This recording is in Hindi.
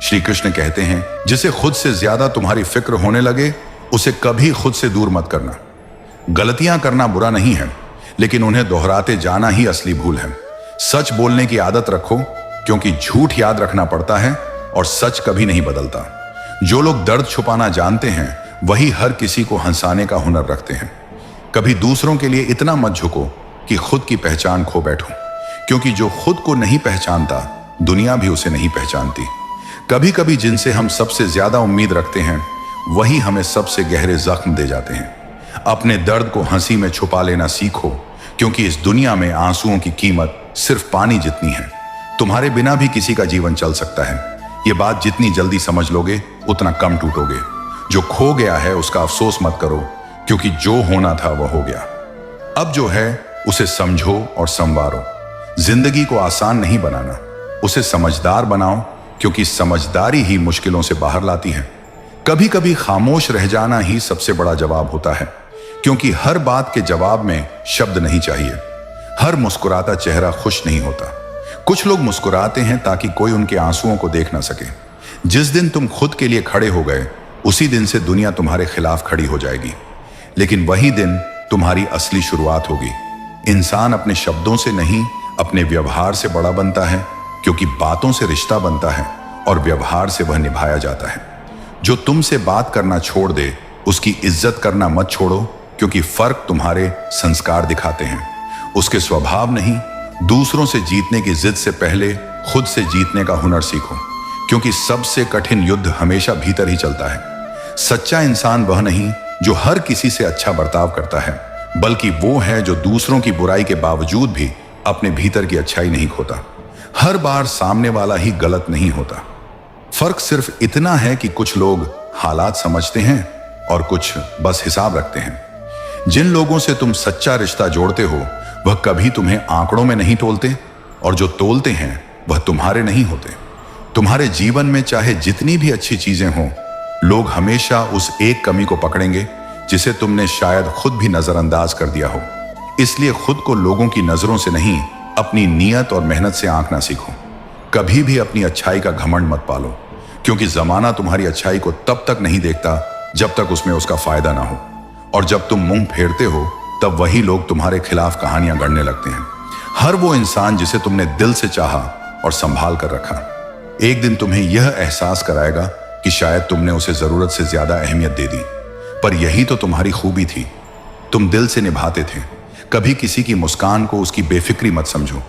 श्री कृष्ण कहते हैं, जिसे खुद से ज्यादा तुम्हारी फिक्र होने लगे उसे कभी खुद से दूर मत करना। गलतियां करना बुरा नहीं है, लेकिन उन्हें दोहराते जाना ही असली भूल है। सच बोलने की आदत रखो, क्योंकि झूठ याद रखना पड़ता है और सच कभी नहीं बदलता। जो लोग दर्द छुपाना जानते हैं वही हर किसी को हंसाने का हुनर रखते हैं। कभी दूसरों के लिए इतना मत झुको कि खुद की पहचान खो बैठो, क्योंकि जो खुद को नहीं पहचानता दुनिया भी उसे नहीं पहचानती। कभी कभी जिनसे हम सबसे ज्यादा उम्मीद रखते हैं वही हमें सबसे गहरे जख्म दे जाते हैं। अपने दर्द को हंसी में छुपा लेना सीखो, क्योंकि इस दुनिया में आंसुओं की कीमत सिर्फ पानी जितनी है। तुम्हारे बिना भी किसी का जीवन चल सकता है। ये बात जितनी जल्दी समझ लोगे उतना कम टूटोगे। जो खो गया है उसका अफसोस मत करो, क्योंकि जो होना था वह हो गया। अब जो है उसे समझो और संवारो। जिंदगी को आसान नहीं बनाना, उसे समझदार बनाओ, क्योंकि समझदारी ही मुश्किलों से बाहर लाती है। कभी कभी खामोश रह जाना ही सबसे बड़ा जवाब होता है, क्योंकि हर बात के जवाब में शब्द नहीं चाहिए। हर मुस्कुराता चेहरा खुश नहीं होता। कुछ लोग मुस्कुराते हैं ताकि कोई उनके आंसुओं को देख ना सके। जिस दिन तुम खुद के लिए खड़े हो गए उसी दिन से दुनिया तुम्हारे खिलाफ खड़ी हो जाएगी, लेकिन वही दिन तुम्हारी असली शुरुआत होगी। इंसान अपने शब्दों से नहीं अपने व्यवहार से बड़ा बनता है, क्योंकि बातों से रिश्ता बनता है और व्यवहार से वह निभाया जाता है। जो तुमसे बात करना छोड़ दे उसकी इज्जत करना मत छोड़ो, क्योंकि फर्क तुम्हारे संस्कार दिखाते हैं, उसके स्वभाव नहीं। दूसरों से जीतने की जिद से पहले खुद से जीतने का हुनर सीखो, क्योंकि सबसे कठिन युद्ध हमेशा भीतर ही चलता है। सच्चा इंसान वह नहीं जो हर किसी से अच्छा बर्ताव करता है, बल्कि वो है जो दूसरों की बुराई के बावजूद भी अपने भीतर की अच्छाई नहीं खोता। हर बार सामने वाला ही गलत नहीं होता। फर्क सिर्फ इतना है कि कुछ लोग हालात समझते हैं और कुछ बस हिसाब रखते हैं। जिन लोगों से तुम सच्चा रिश्ता जोड़ते हो वह कभी तुम्हें आंकड़ों में नहीं तोलते, और जो तोलते हैं वह तुम्हारे नहीं होते। तुम्हारे जीवन में चाहे जितनी भी अच्छी चीजें हों, लोग हमेशा उस एक कमी को पकड़ेंगे जिसे तुमने शायद खुद भी नजरअंदाज कर दिया हो। इसलिए खुद को लोगों की नजरों से नहीं, अपनी नीयत और मेहनत से आंकना सीखो। कभी भी अपनी अच्छाई का घमंड मत पालो, क्योंकि जमाना तुम्हारी अच्छाई को तब तक नहीं देखता जब तक उसमें उसका फायदा ना हो, और जब तुम मुंह फेरते हो तब वही लोग तुम्हारे खिलाफ कहानियां गढ़ने लगते हैं। हर वो इंसान जिसे तुमने दिल से चाहा और संभाल कर रखा, एक दिन तुम्हें यह एहसास कराएगा कि शायद तुमने उसे जरूरत से ज्यादा अहमियत दे दी। पर यही तो तुम्हारी खूबी थी, तुम दिल से निभाते थे। कभी किसी की मुस्कान को उसकी बेफिक्री मत समझो,